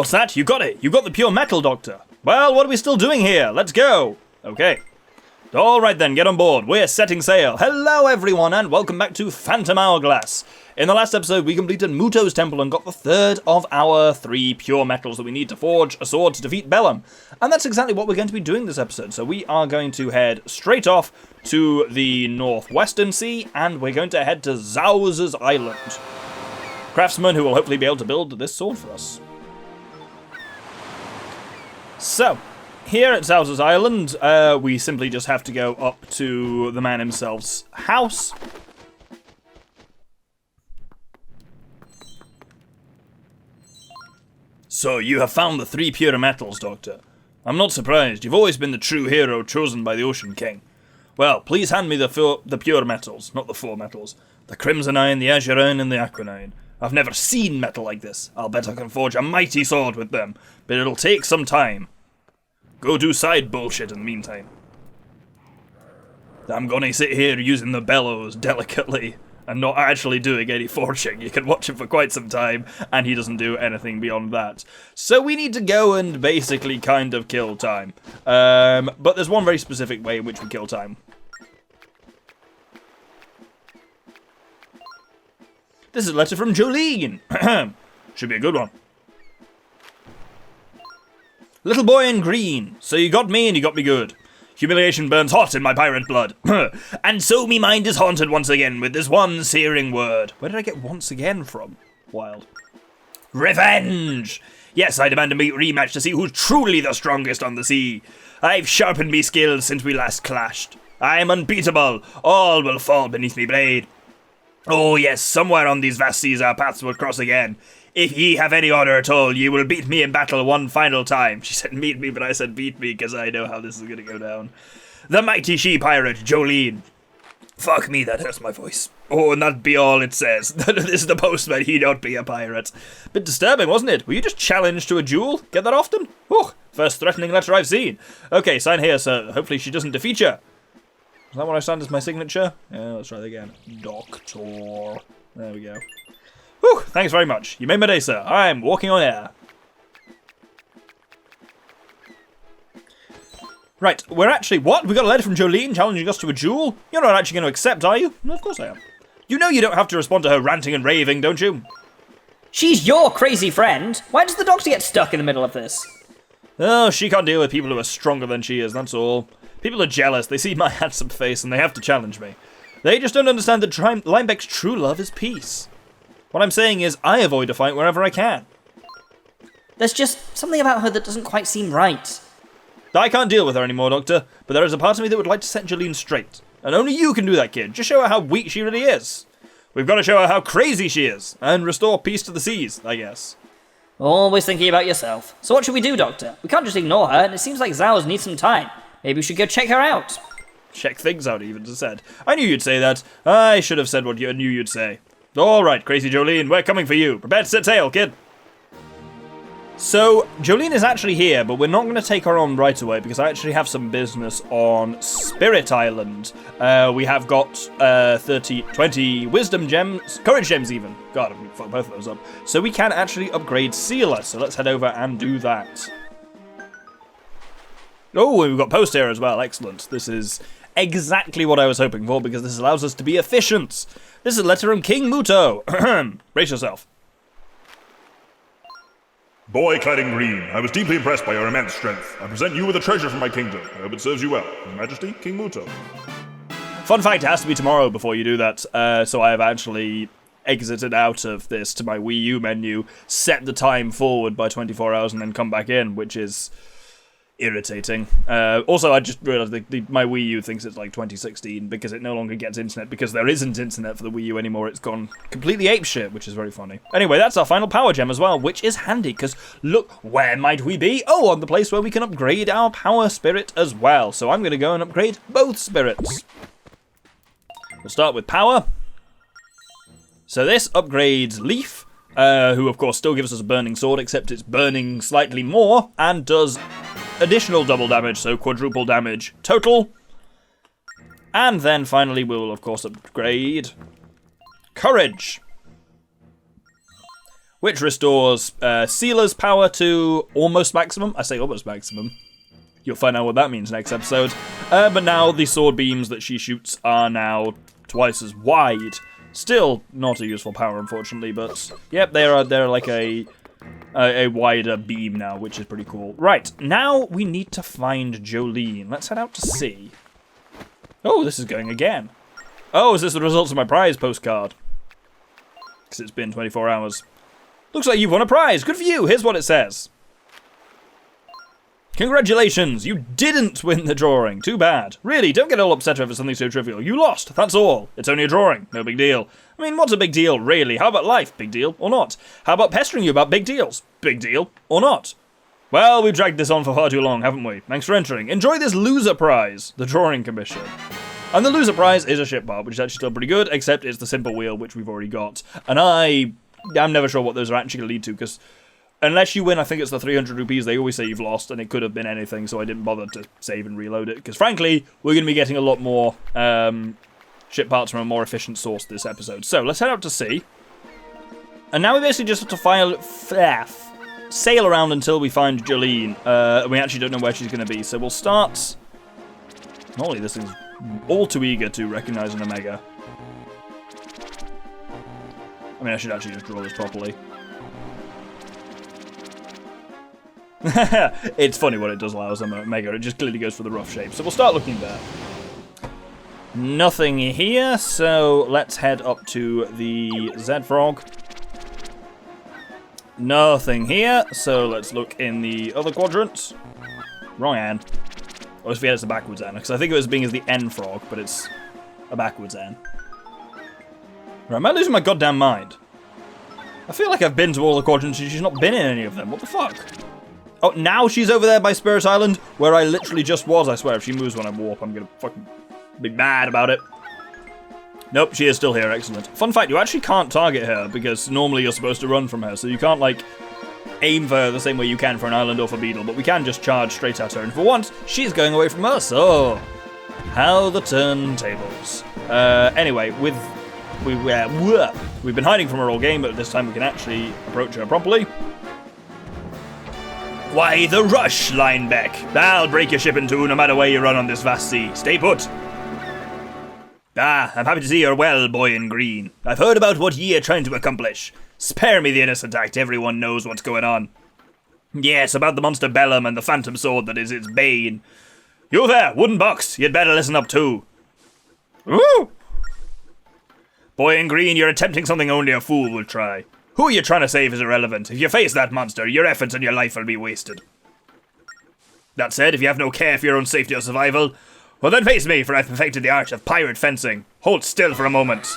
What's that? You got it. You got the pure metal, Doctor. Well, what are we still doing here? Let's go. Okay. All right then, get on board. We're setting sail. Hello everyone and welcome back to Phantom Hourglass. In the last episode, we completed Muto's temple and got the third of our 3 pure metals that we need to forge a sword to defeat Bellum. And that's exactly what we're going to be doing this episode. So we are going to head straight off to the northwestern sea and we're going to head to Zauz's island. Craftsman who will hopefully be able to build this sword for us. So, here at Zauz's island, we simply just have to go up to the man himself's house. So, you have found the 3 pure metals, Doctor. I'm not surprised. You've always been the true hero chosen by the Ocean King. Well, please hand me the pure metals, not the 4 metals. The crimsonine, the azurine, and the aquanine. I've never seen metal like this. I'll bet I can forge a mighty sword with them, but it'll take some time. Go do side bullshit in the meantime. I'm gonna sit here using the bellows delicately and not actually doing any forging. You can watch him for quite some time, and he doesn't do anything beyond that. So we need to go and basically kind of kill time. But there's one very specific way in which we kill time. This is a letter from Jolene. Should be a good one. Little boy in green. So you got me and you got me good. Humiliation burns hot in my pirate blood. And so me mind is haunted once again with this one searing word. Where did I get once again from? Wild. Revenge! Yes, I demand a rematch to see who's truly the strongest on the sea. I've sharpened me skills since we last clashed. I'm unbeatable. All will fall beneath me blade. Oh yes, somewhere on these vast seas our paths will cross again. If ye have any honor at all, ye will beat me in battle one final time. She said meet me, but I said beat me, because I know how this is going to go down. The mighty she-pirate, Jolene. Fuck me, that hurts my voice. Oh, and that be all it says. This is the postman, he don't be a pirate. Bit disturbing, wasn't it? Were you just challenged to a duel? Get that often? Oh, first threatening letter I've seen. Okay, sign here, sir. Hopefully she doesn't defeat you. Is that what I signed as my signature? Yeah, let's try that again. Doctor. There we go. Whew, thanks very much. You made my day, sir. I'm walking on air. Right, we're actually... What? We got a letter from Jolene challenging us to a duel? You're not actually going to accept, are you? No, of course I am. You know you don't have to respond to her ranting and raving, don't you? She's your crazy friend. Why does the Doctor get stuck in the middle of this? Oh, she can't deal with people who are stronger than she is, that's all. People are jealous, they see my handsome face, and they have to challenge me. They just don't understand that Linebeck's true love is peace. What I'm saying is, I avoid a fight wherever I can. There's just something about her that doesn't quite seem right. I can't deal with her anymore, Doctor, but there is a part of me that would like to set Jolene straight. And only you can do that, kid. Just show her how weak she really is. We've got to show her how crazy she is, and restore peace to the seas, I guess. Always thinking about yourself. So what should we do, Doctor? We can't just ignore her, and it seems like Zauz needs some time. Maybe we should go check her out. Check things out, even said. I knew you'd say that. I should have said what you knew you'd say. All right, crazy Jolene, we're coming for you. Prepare to set sail, kid. So, Jolene is actually here, but we're not going to take her on right away because I actually have some business on Spirit Island. We have got 20 wisdom gems, courage gems even. God, I'm fuck both of those up. So we can actually upgrade Sealer, so let's head over and do that. Oh, we've got post here as well, excellent. This is exactly what I was hoping for because this allows us to be efficient. This is a letter from King Muto. Brace yourself. Boy clad in green, I was deeply impressed by your immense strength. I present you with a treasure from my kingdom. I hope it serves you well. His Majesty, King Muto. Fun fact, it has to be tomorrow before you do that. So I have actually exited out of this to my Wii U menu, set the time forward by 24 hours and then come back in, which is irritating. Also, I just realised my Wii U thinks it's like 2016 because it no longer gets internet because there isn't internet for the Wii U anymore. It's gone completely apeshit, which is very funny. Anyway, that's our final power gem as well, which is handy because look, where might we be? Oh, on the place where we can upgrade our power spirit as well. So I'm going to go and upgrade both spirits. We'll start with power. So this upgrades Leaf, who of course still gives us a burning sword, except it's burning slightly more and does additional double damage, so quadruple damage total. And then finally we will of course upgrade Courage, which restores Sealer's power to almost maximum. I say almost maximum. You'll find out what that means next episode. But now the sword beams that she shoots are now twice as wide. Still not a useful power, unfortunately, but yep, they're like a wider beam now, which is pretty cool. Right, now we need to find Jolene. Let's head out to sea. Oh, this is going again. Oh, is this the results of my prize postcard? Because it's been 24 hours. Looks like you've won a prize. Good for you. Here's what it says. Congratulations, you didn't win the drawing. Too bad. Really, don't get all upset over something so trivial. You lost, that's all. It's only a drawing, no big deal. I mean, what's a big deal, really? How about life? Big deal or not? How about pestering you about big deals? Big deal or not? Well, we've dragged this on for far too long, haven't we? Thanks for entering. Enjoy this loser prize, the drawing commission. And the loser prize is a ship part, which is actually still pretty good, except it's the simple wheel, which we've already got. And I'm never sure what those are actually going to lead to, because unless you win, I think it's the 300 rupees, they always say you've lost, and it could have been anything, so I didn't bother to save and reload it, because frankly, we're going to be getting a lot more ship parts from a more efficient source this episode. So, let's head out to sea. And now we basically just have to sail around until we find Jolene. We actually don't know where she's going to be, so we'll start. Holy, this thing's all too eager to recognize an Omega. I mean, I should actually just draw this properly. It's funny what it does allow us on Omega. It just clearly goes for the rough shape. So we'll start looking there. Nothing here, so let's head up to the Z Frog. Nothing here, so let's look in the other quadrant. Wrong N. I always forget it's a backwards N, because I think it was being as the N Frog, but it's a backwards N. Right, am I losing my goddamn mind? I feel like I've been to all the quadrants and she's not been in any of them. What the fuck? Oh, now she's over there by Spirit Island, where I literally just was, I swear. If she moves when I warp, I'm gonna fucking be mad about it. Nope, she is still here, excellent. Fun fact, you actually can't target her, because normally you're supposed to run from her, so you can't, like, aim for her the same way you can for an island or for Beetle, but we can just charge straight at her, and for once, she's going away from us. Oh, how the turntables. Anyway, we've been hiding from her all game, but this time we can actually approach her properly. Why the rush, Linebeck? I'll break your ship in two no matter where you run on this vast sea. Stay put. Ah, I'm happy to see you're well, boy in green. I've heard about what ye are trying to accomplish. Spare me the innocent act, everyone knows what's going on. Yes, about the monster Bellum and the phantom sword that is its bane. You there, wooden box, you'd better listen up too. Ooh! Boy in green, you're attempting something only a fool will try. Who you're trying to save is irrelevant. If you face that monster, your efforts and your life will be wasted. That said, if you have no care for your own safety or survival, well then face me, for I've perfected the art of pirate fencing. Hold still for a moment.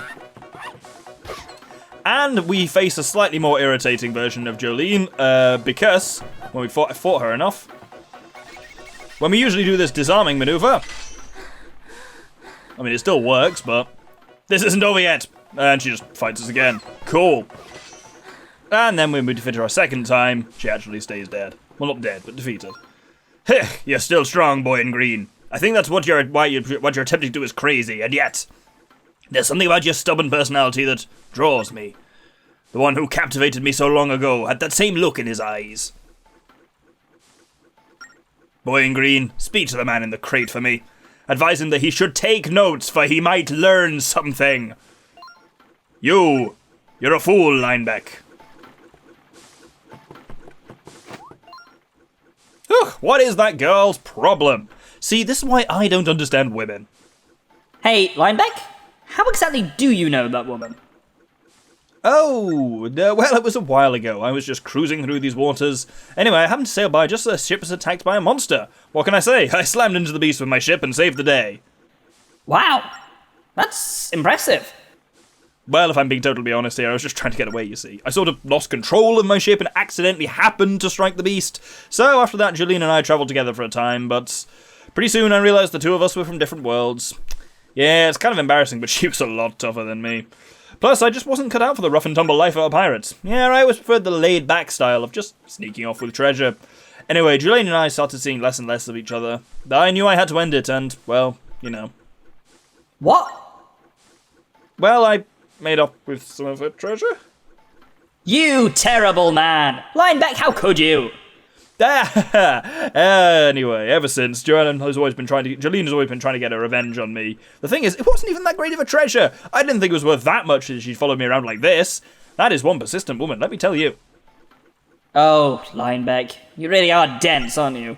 And we face a slightly more irritating version of Jolene, because when we fought her enough, when we usually do this disarming maneuver, I mean it still works, but this isn't over yet. And she just fights us again. Cool. And then when we defeat her a second time, she actually stays dead. Well, not dead, but defeated. Heh, you're still strong, boy in green. I think that's what you're attempting to do is crazy, and yet there's something about your stubborn personality that draws me. The one who captivated me so long ago had that same look in his eyes. Boy in green, speak to the man in the crate for me. Advise him that he should take notes, for he might learn something. You're a fool, Linebeck. Ugh, what is that girl's problem? See, this is why I don't understand women. Hey, Linebeck, how exactly do you know that woman? Oh, well, it was a while ago. I was just cruising through these waters. Anyway, I happened to sail by just as the ship was attacked by a monster. What can I say? I slammed into the beast with my ship and saved the day. Wow, that's impressive. Well, if I'm being totally honest here, I was just trying to get away, you see. I sort of lost control of my ship and accidentally happened to strike the beast. So after that, Jolene and I travelled together for a time, but pretty soon I realised the two of us were from different worlds. Yeah, it's kind of embarrassing, but she was a lot tougher than me. Plus, I just wasn't cut out for the rough and tumble life of a pirate. Yeah, I always preferred the laid-back style of just sneaking off with treasure. Anyway, Jolene and I started seeing less and less of each other. I knew I had to end it, and, well, you know. What? Well, I made up with some of her treasure. You terrible man! Linebeck, how could you? Anyway, ever since, Jolene has always been trying to get her revenge on me. The thing is, it wasn't even that great of a treasure. I didn't think it was worth that much that she followed me around like this. That is one persistent woman, let me tell you. Oh, Linebeck, you really are dense, aren't you?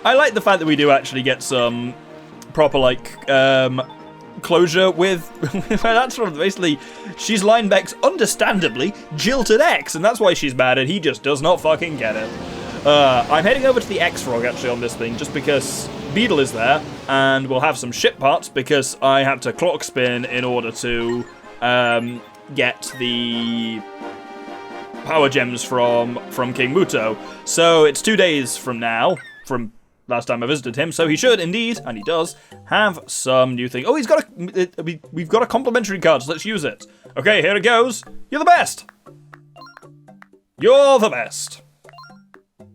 I like the fact that we do actually get some proper, closure with that's sort of basically she's Linebeck's understandably jilted ex, and that's why she's mad, and he just does not fucking get it. I'm heading over to the X-Frog actually on this thing just because Beetle is there, and we'll have some ship parts because I had to clock spin in order to get the power gems from King Muto. So it's 2 days from now, from last time I visited him, so he should indeed, and he does, have some new thing. Oh, we've got a complimentary card, so let's use it. Okay, here it goes. You're the best. You're the best.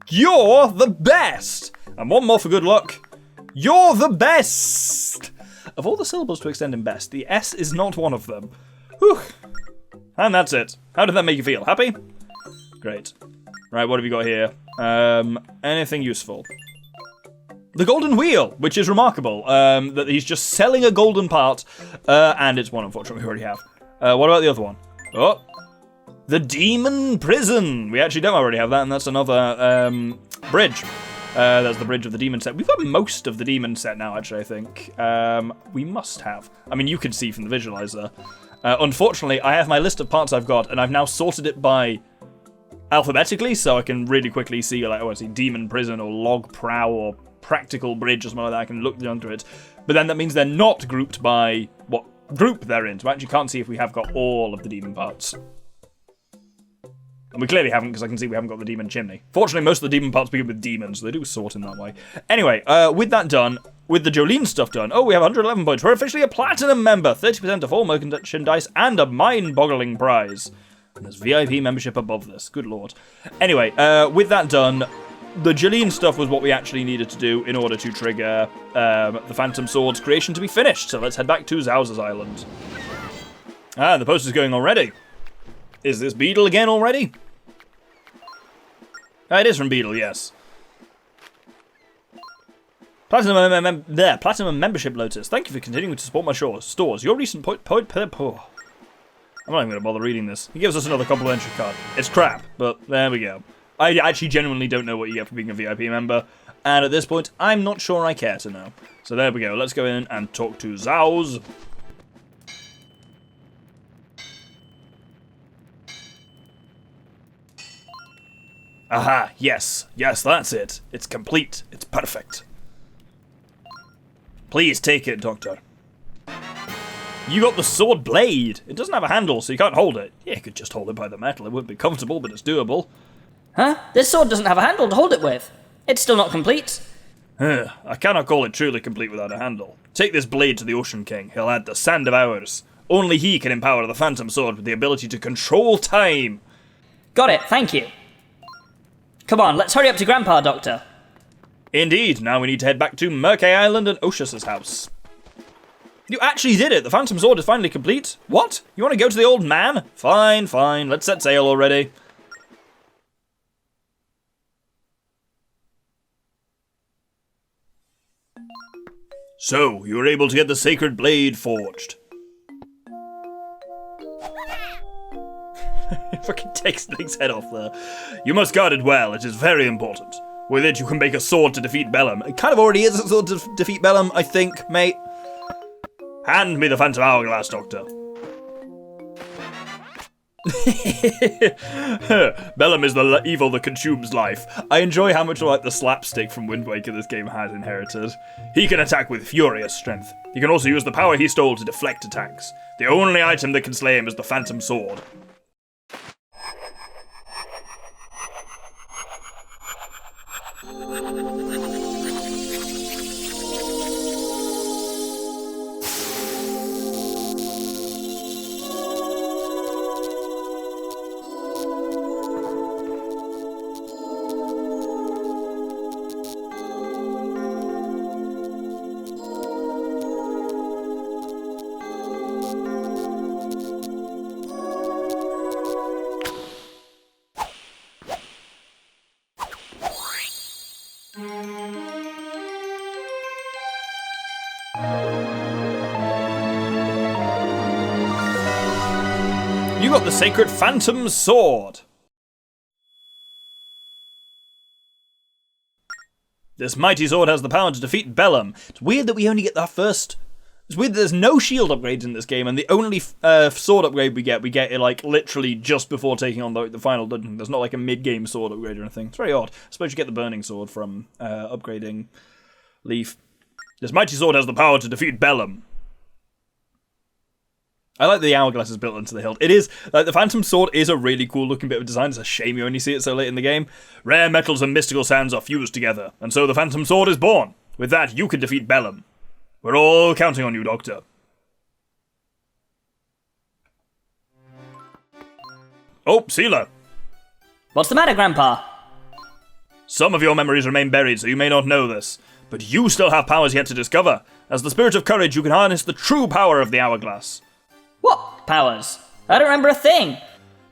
You're the best. And one more for good luck. You're the best. Of all the syllables to extend in best, the S is not one of them. Whew. And that's it. How did that make you feel? Happy? Great. Right, what have you got here? Anything useful? The golden wheel, which is remarkable, that he's just selling a golden part, and it's one, unfortunately, we already have. What about the other one? Oh, the demon prison. We actually don't already have that, and that's another bridge. That's the bridge of the demon set. We've got most of the demon set now, actually, I think. We must have. I mean, you can see from the visualizer. Unfortunately, I have my list of parts I've got, and I've now sorted it by alphabetically, so I can really quickly see, like, demon prison, or log prow, or practical bridge or something like that. I can look under it, but then that means they're not grouped by what group they're in, so I actually can't see if we have got all of the demon parts, and we clearly haven't because I can see we haven't got the demon chimney. Fortunately, most of the demon parts begin with demons, so they do sort in that way. Anyway, with that done, with the Jolene stuff done, oh, we have 111 points. We're officially a platinum member, 30% of all merchandise, and a mind-boggling prize. And there's VIP membership above this, good lord. Anyway, with that done, the Jolene stuff was what we actually needed to do in order to trigger the Phantom Sword's creation to be finished. So let's head back to Zauz's island. Ah, the post is going already. Is this Beetle again already? It is from Beetle, yes. Platinum membership Lotus. Thank you for continuing to support my stores. Your recent I'm not even going to bother reading this. He gives us another complimentary card. It's crap, but there we go. I actually genuinely don't know what you get for being a VIP member, and at this point, I'm not sure I care to know. So there we go, let's go in and talk to Zauz. Aha, yes, that's it. It's complete, it's perfect. Please take it, Doctor. You got the sword blade. It doesn't have a handle, so you can't hold it. Yeah, you could just hold it by the metal. It wouldn't be comfortable, but it's doable. Huh? This sword doesn't have a handle to hold it with. It's still not complete. I cannot call it truly complete without a handle. Take this blade to the Ocean King. He'll add the Sand of Hours. Only he can empower the Phantom Sword with the ability to control time. Got it, thank you. Come on, let's hurry up to Grandpa, Doctor. Indeed, now we need to head back to Merkay Island and Oshus's house. You actually did it! The Phantom Sword is finally complete? What? You want to go to the old man? Fine, let's set sail already. So, you were able to get the sacred blade forged. It fucking takes Link's head off there. You must guard it well, it is very important. With it, you can make a sword to defeat Bellum. It kind of already is a sword to defeat Bellum, I think, mate. Hand me the Phantom Hourglass, Doctor. Bellum is the evil that consumes life. I enjoy how much like the slapstick from Wind Waker this game has inherited. He can attack with furious strength. He can also use the power he stole to deflect attacks. The only item that can slay him is the Phantom Sword. You got the sacred Phantom Sword. This mighty sword has the power to defeat Bellum. It's weird that we only get that first. It's weird that there's no shield upgrades in this game, and the only sword upgrade we get it like literally just before taking on the final dungeon. There's not like a mid-game sword upgrade or anything. It's very odd. I suppose you get the burning sword from upgrading Leaf. This mighty sword has the power to defeat Bellum. I like the hourglass is built into the hilt. It is, like, the Phantom Sword is a really cool looking bit of design. It's a shame you only see it so late in the game. Rare metals and mystical sands are fused together, and so the Phantom Sword is born. With that, you can defeat Bellum. We're all counting on you, Doctor. Oh, Sealer. What's the matter, Grandpa? Some of your memories remain buried, so you may not know this. But you still have powers yet to discover. As the Spirit of Courage, you can harness the true power of the hourglass. What powers? I don't remember a thing.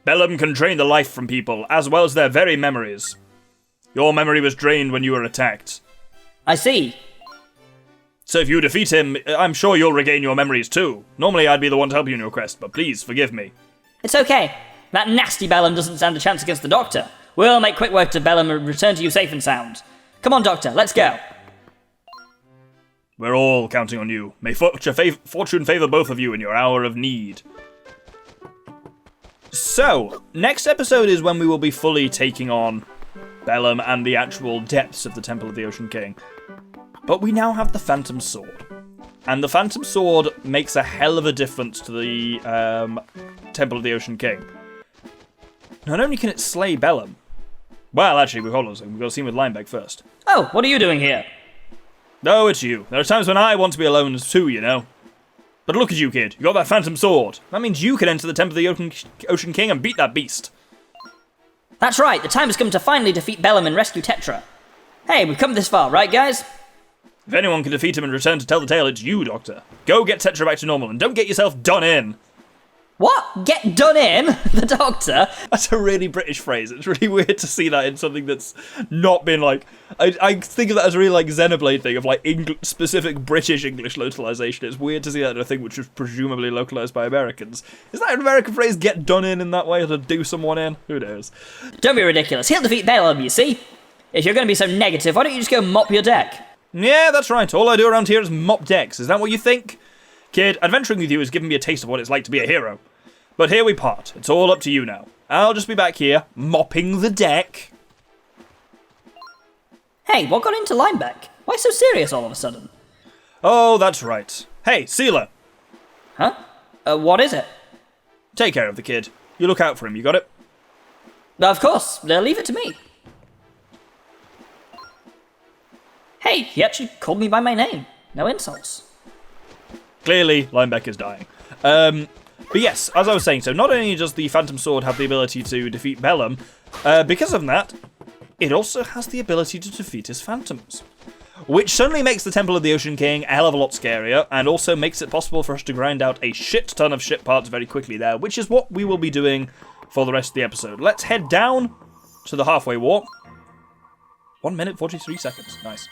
Bellum can drain the life from people, as well as their very memories. Your memory was drained when you were attacked. I see. So if you defeat him, I'm sure you'll regain your memories too. Normally I'd be the one to help you in your quest, but please, forgive me. It's okay. That nasty Bellum doesn't stand a chance against the Doctor. We'll make quick work of Bellum and return to you safe and sound. Come on, Doctor, let's go. We're all counting on you. May fortune favour both of you in your hour of need. So, next episode is when we will be fully taking on Bellum and the actual depths of the Temple of the Ocean King. But we now have the Phantom Sword. And the Phantom Sword makes a hell of a difference to the Temple of the Ocean King. Not only can it slay Bellum... Well, actually, hold on a second. We've got to see with Linebeck first. Oh, what are you doing here? No, it's you. There are times when I want to be alone too, you know. But look at you, kid. You got that Phantom Sword. That means you can enter the Temple of the Ocean King and beat that beast. That's right. The time has come to finally defeat Bellum and rescue Tetra. Hey, we've come this far, right, guys? If anyone can defeat him and return to tell the tale, it's you, Doctor. Go get Tetra back to normal and don't get yourself done in. What? Get done in? The Doctor? That's a really British phrase. It's really weird to see that in something that's not been like... I think of that as a really like Xenoblade thing of like specific British English localization. It's weird to see that in a thing which was presumably localized by Americans. Is that an American phrase, get done in that way, or to do someone in? Who knows? Don't be ridiculous. He'll defeat Bellum, you see? If you're going to be so negative, why don't you just go mop your deck? Yeah, that's right. All I do around here is mop decks. Is that what you think? Kid, adventuring with you has given me a taste of what it's like to be a hero. But here we part. It's all up to you now. I'll just be back here, mopping the deck. Hey, what got into Linebeck? Why so serious all of a sudden? Oh, that's right. Hey, Sealer. Huh? What is it? Take care of the kid. You look out for him, you got it? Of course. Leave it to me. Hey, he actually called me by my name. No insults. Clearly, Linebeck is dying. But yes, as I was saying, so not only does the Phantom Sword have the ability to defeat Bellum, because of that, it also has the ability to defeat his phantoms. Which suddenly makes the Temple of the Ocean King a hell of a lot scarier, and also makes it possible for us to grind out a shit ton of ship parts very quickly there, which is what we will be doing for the rest of the episode. Let's head down to the halfway walk. 1 minute, 43 seconds. Nice.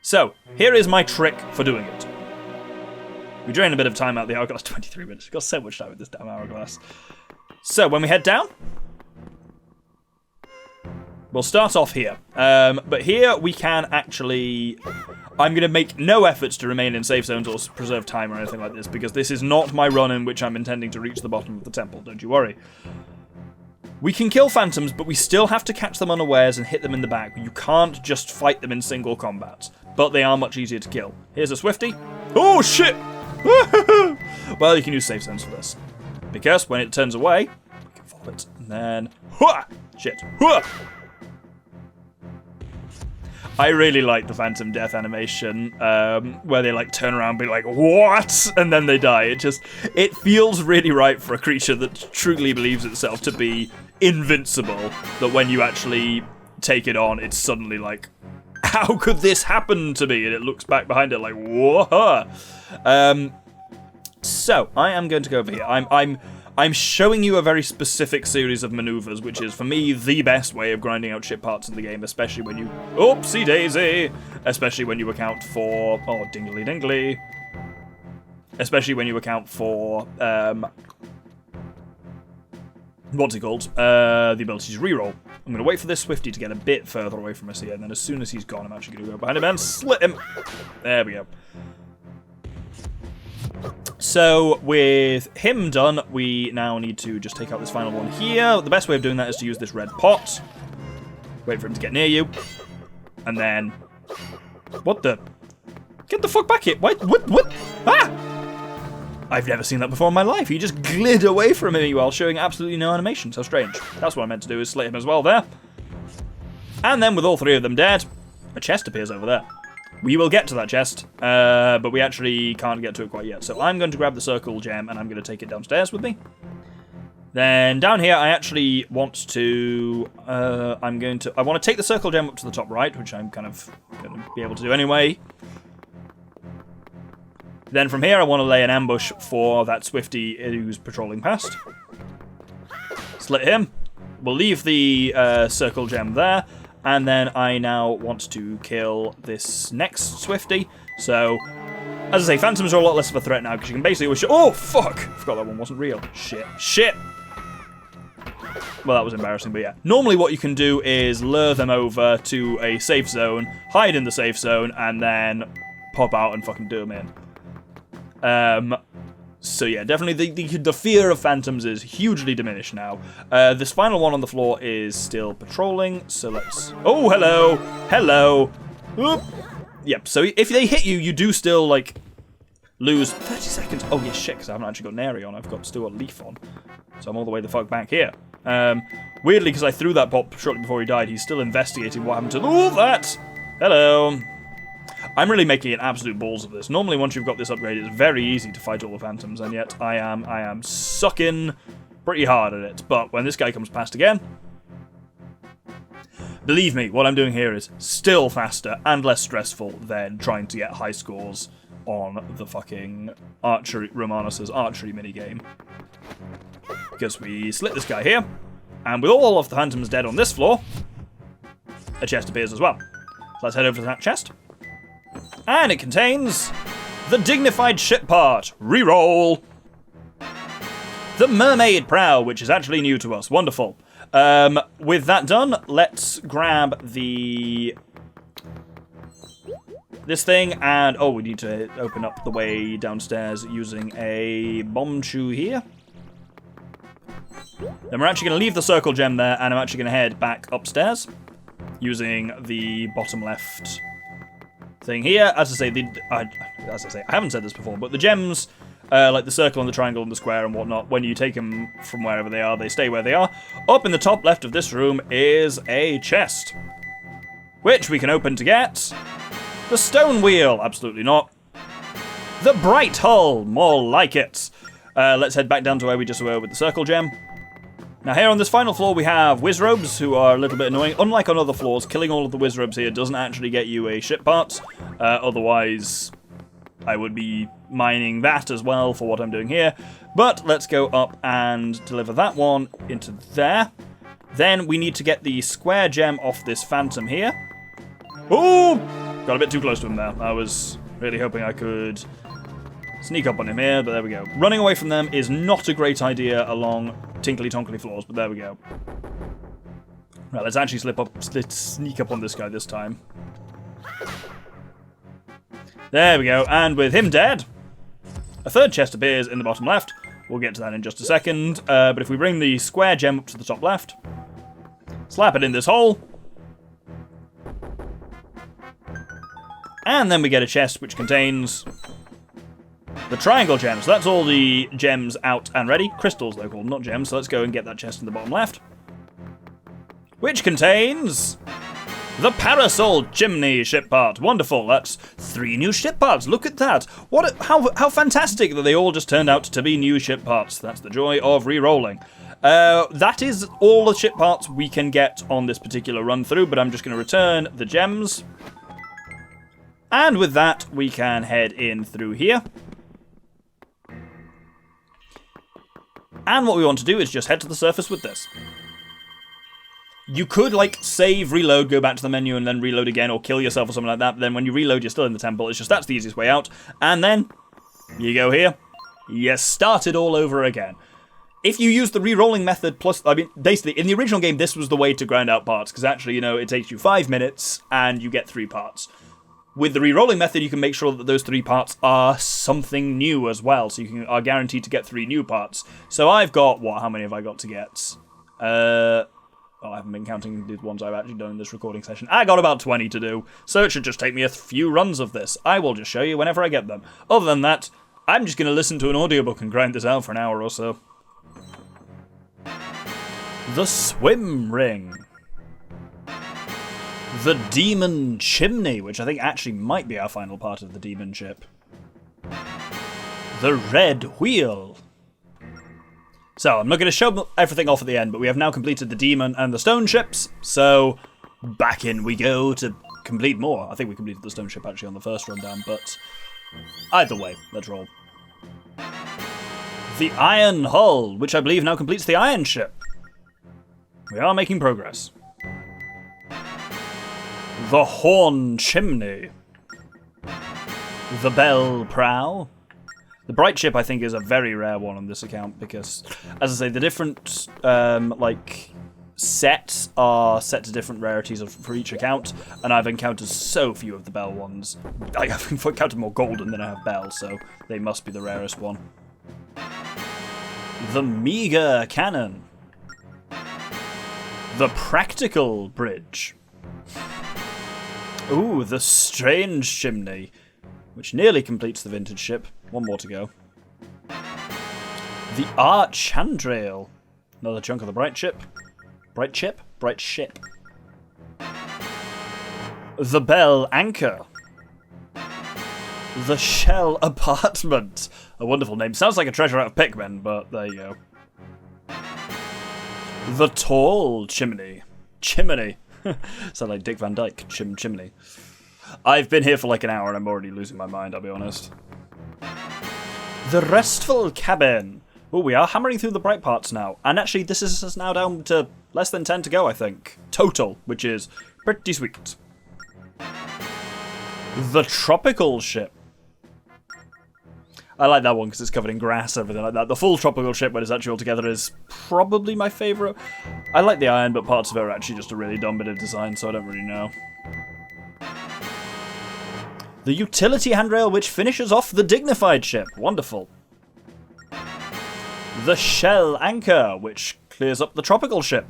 So, here is my trick for doing it. We drain a bit of time out of the hourglass. 23 minutes. We've got so much time with this damn hourglass. So, when we head down, we'll start off here. But here we can actually... I'm going to make no efforts to remain in safe zones or preserve time or anything like this, because this is not my run in which I'm intending to reach the bottom of the temple. Don't you worry. We can kill phantoms, but we still have to catch them unawares and hit them in the back. You can't just fight them in single combat, but they are much easier to kill. Here's a Swifty. Oh, shit! Well, you can use safe zones for this, because when it turns away, we can follow it, and then... Shit. I really like the Phantom Death animation, where they like turn around and be like, what? And then they die. It feels really right for a creature that truly believes itself to be invincible, that when you actually take it on, it's suddenly like, how could this happen to me? And it looks back behind it like, whoa. So, I am going to go over here. I'm showing you a very specific series of maneuvers, which is, for me, the best way of grinding out ship parts in the game, especially when you... Oopsie daisy! Especially when you account for... Oh, dingly dingly. Especially when you account for, what's it called? The ability to reroll. I'm going to wait for this Swifty to get a bit further away from us here, and then as soon as he's gone, I'm actually going to go behind him and slit him. There we go. So, with him done, we now need to just take out this final one here. The best way of doing that is to use this red pot. Wait for him to get near you. And then... What the... Get the fuck back here! What? Ah! I've never seen that before in my life. He just glid away from me while showing absolutely no animation. So strange. That's what I meant to do, is slit him as well there. And then with all three of them dead, a chest appears over there. We will get to that chest, but we actually can't get to it quite yet. So I'm going to grab the circle gem and I'm going to take it downstairs with me. Then down here, I actually want to... I want to take the circle gem up to the top right, which I'm kind of going to be able to do anyway. Then from here, I want to lay an ambush for that Swifty who's patrolling past. Slit him. We'll leave the circle gem there. And then I now want to kill this next Swifty. So, as I say, phantoms are a lot less of a threat now, because you can basically... Oh, fuck! I forgot that one wasn't real. Shit. Well, that was embarrassing, but yeah. Normally what you can do is lure them over to a safe zone, hide in the safe zone, and then pop out and fucking do them in. So yeah, definitely the fear of phantoms is hugely diminished now. This final one on the floor is still patrolling, so let's... Oh, hello! Oop. Yep, so if they hit you, you do still, like, lose 30 seconds. Oh, yeah, shit, because I haven't actually got Nary on. I've still got Leaf on. So I'm all the way the fuck back here. Weirdly, because I threw that pop shortly before he died, he's still investigating what happened to... Oh, that! Hello! I'm really making an absolute balls of this. Normally, once you've got this upgrade, it's very easy to fight all the phantoms, and yet I am sucking pretty hard at it. But when this guy comes past again, believe me, what I'm doing here is still faster and less stressful than trying to get high scores on the fucking Romanus's archery minigame. Because we slit this guy here, and with all of the phantoms dead on this floor, a chest appears as well. So let's head over to that chest. And it contains the dignified ship part. Reroll. The mermaid prow, which is actually new to us. Wonderful. With that done, let's grab this thing, and we need to open up the way downstairs using a bomb shoe here. Then we're actually going to leave the circle gem there, and I'm actually going to head back upstairs using the bottom left thing here. As I say, I haven't said this before, but the gems, like the circle and the triangle and the square and whatnot, when you take them from wherever they are, they stay where they are. Up in the top left of this room is a chest, which we can open to get the stone wheel. Absolutely not. The bright hull. More like it. Let's head back down to where we just were with the circle gem. Now here on this final floor we have wizrobes, who are a little bit annoying. Unlike on other floors, killing all of the wizrobes here doesn't actually get you a ship part. Otherwise, I would be mining that as well for what I'm doing here. But let's go up and deliver that one into there. Then we need to get the square gem off this phantom here. Oh! Got a bit too close to him there. I was really hoping I could sneak up on him here, but there we go. Running away from them is not a great idea along tinkly-tonkly floors, but there we go. Right, let's actually sneak up on this guy this time. There we go, and with him dead, a third chest appears in the bottom left. We'll get to that in just a second, but if we bring the square gem up to the top left, slap it in this hole, and then we get a chest which contains the triangle gems. So that's all the gems out and ready. Crystals, they're called, not gems. So let's go and get that chest in the bottom left, which contains the parasol chimney ship part. Wonderful. That's 3 new ship parts. Look at that. How fantastic that they all just turned out to be new ship parts. That's the joy of re-rolling. That is all the ship parts we can get on this particular run through, but I'm just going to return the gems. And with that, we can head in through here. And what we want to do is just head to the surface with this. You could, like, save, reload, go back to the menu, and then reload again, or kill yourself or something like that. But then when you reload, you're still in the temple. It's just that's the easiest way out. And then You go here, you start it all over again. If you use the re-rolling method plus, I mean, basically, in the original game, this was the way to grind out parts, because actually, you know, it takes you 5 minutes, and you get 3 parts. With the re-rolling method, you can make sure that those 3 parts are something new as well, so you are guaranteed to get 3 new parts. So I've got, how many have I got to get? I haven't been counting the ones I've actually done in this recording session. I got about 20 to do, so it should just take me a few runs of this. I will just show you whenever I get them. Other than that, I'm just going to listen to an audiobook and grind this out for an hour or so. The Swim Ring. The Demon Chimney, which I think actually might be our final part of the demon ship. The Red Wheel. So, I'm not going to show everything off at the end, but we have now completed the demon and the stone ships, so back in we go to complete more. I think we completed the stone ship actually on the first rundown, but either way, let's roll. The Iron Hull, which I believe now completes the Iron Ship. We are making progress. The Horn Chimney. The Bell Prow. The Bright Ship, I think, is a very rare one on this account because, as I say, the different, sets are set to different rarities for each account, and I've encountered so few of the Bell ones. I've encountered more Golden than I have Bell, so they must be the rarest one. The Meager Cannon. The Practical Bridge. Ooh, the Strange Chimney, which nearly completes the vintage ship. One more to go. The Arch Handrail. Another chunk of the Bright Ship. Bright Ship? Bright Ship. The Bell Anchor. The Shell Apartment. A wonderful name. Sounds like a treasure out of Pikmin, but there you go. The Tall Chimney. Chimney. Sound like Dick Van Dyke. Chimney. I've been here for like an hour and I'm already losing my mind, I'll be honest. The Restful Cabin. Oh, we are hammering through the bright parts now. And actually, this is us now down to less than 10 to go, I think. Total, which is pretty sweet. The Tropical Ship. I like that one because it's covered in grass, everything like that. The full tropical ship, when it's actually all together, is probably my favourite. I like the iron, but parts of it are actually just a really dumb bit of design, so I don't really know. The Utility Handrail, which finishes off the Dignified ship. Wonderful. The Shell Anchor, which clears up the tropical ship.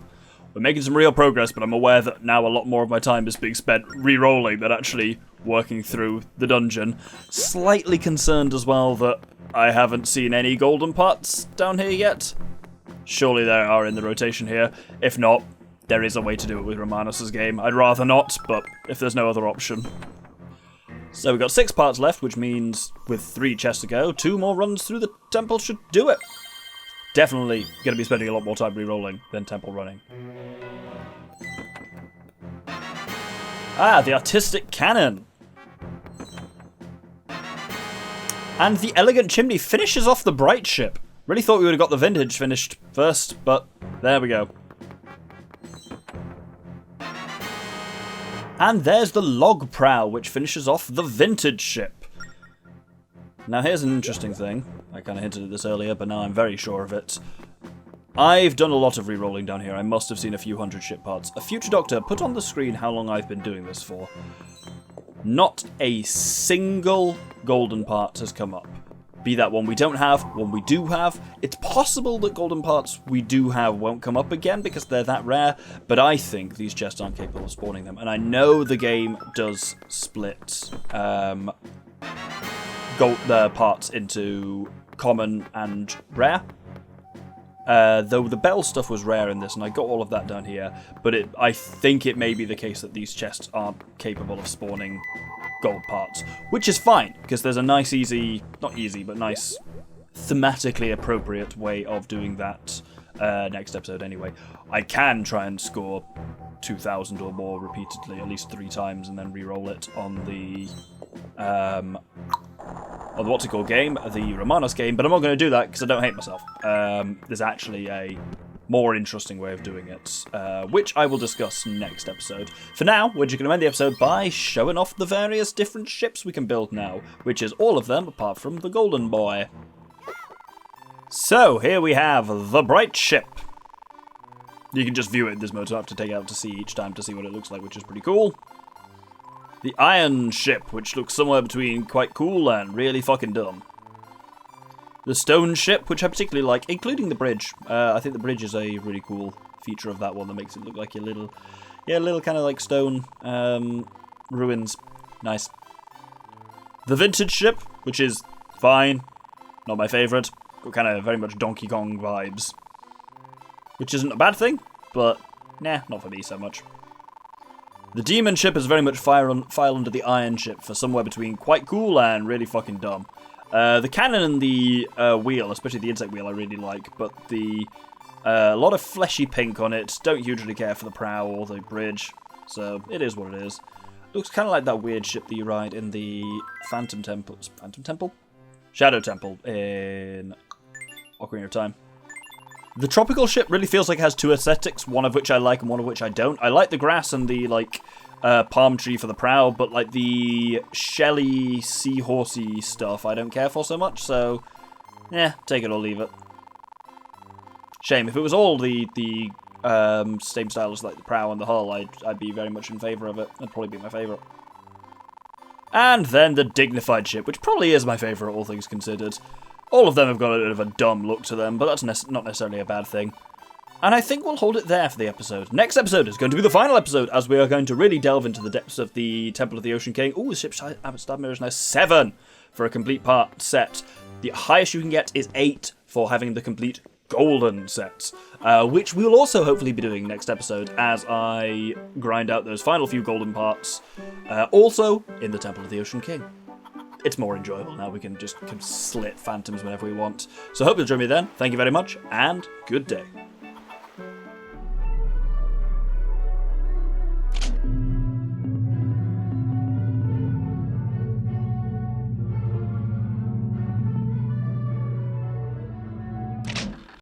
We're making some real progress, but I'm aware that now a lot more of my time is being spent re-rolling than actually working through the dungeon. Slightly concerned as well that I haven't seen any golden parts down here yet. Surely there are in the rotation here. If not, there is a way to do it with Romanos's game. I'd rather not, but if there's no other option. So we've got 6 parts left, which means with 3 chests to go, 2 more runs through the temple should do it. Definitely going to be spending a lot more time re-rolling than temple running. Ah, the Artistic Cannon. And the Elegant Chimney finishes off the Bright Ship. Really thought we would have got the Vintage finished first, but there we go. And there's the Log Prow, which finishes off the Vintage Ship. Now here's an interesting thing. I kind of hinted at this earlier, but now I'm very sure of it. I've done a lot of re-rolling down here. I must have seen a few hundred ship parts. A future Doctor, put on the screen how long I've been doing this for. Not a single golden part has come up. Be that one we don't have, one we do have. It's possible that golden parts we do have won't come up again because they're that rare, but I think these chests aren't capable of spawning them. And I know the game does split parts into common and rare. Though the bell stuff was rare in this, and I got all of that down here, but I think it may be the case that these chests aren't capable of spawning gold parts, which is fine, because there's a nice, not easy, but nice, thematically appropriate way of doing that next episode anyway. I can try and score 2,000 or more repeatedly, at least 3 times, and then re-roll it on the what's it called game, the Romanos game, but I'm not going to do that because I don't hate myself. There's actually a more interesting way of doing it, which I will discuss next episode. For now, we're just going to end the episode by showing off the various different ships we can build now, which is all of them apart from the golden boy. So, here we have the bright ship. You can just view it in this mode, so I have to take it out to sea each time to see what it looks like, which is pretty cool. The iron ship, which looks somewhere between quite cool and really fucking dumb. The stone ship, which I particularly like, including the bridge. I think the bridge is a really cool feature of that one that makes it look like a little kind of like stone ruins. Nice. The vintage ship, which is fine, not my favourite. Got kind of very much Donkey Kong vibes, which isn't a bad thing, but nah, not for me so much. The demon ship is very much file under the iron ship for somewhere between quite cool and really fucking dumb. The cannon and the wheel, especially the insect wheel, I really like, but a lot of fleshy pink on it. Don't hugely care for the prow or the bridge, so it is what it is. Looks kind of like that weird ship that you ride in the Shadow Temple in Ocarina of Time. The tropical ship really feels like it has two aesthetics, one of which I like and one of which I don't. I like the grass and the, palm tree for the prow, but, the shelly, seahorsey stuff I don't care for so much, so, take it or leave it. Shame. If it was all the same style as, the prow and the hull, I'd be very much in favour of it. That'd probably be my favourite. And then the dignified ship, which probably is my favourite, all things considered. All of them have got a bit of a dumb look to them, but that's not necessarily a bad thing. And I think we'll hold it there for the episode. Next episode is going to be the final episode, as we are going to really delve into the depths of the Temple of the Ocean King. Ooh, the ship's stab mirror is now 7 for a complete part set. The highest you can get is 8 for having the complete golden set, which we'll also hopefully be doing next episode as I grind out those final few golden parts, also in the Temple of the Ocean King. It's more enjoyable now. We can slit phantoms whenever we want. So I hope you'll join me then. Thank you very much, and good day.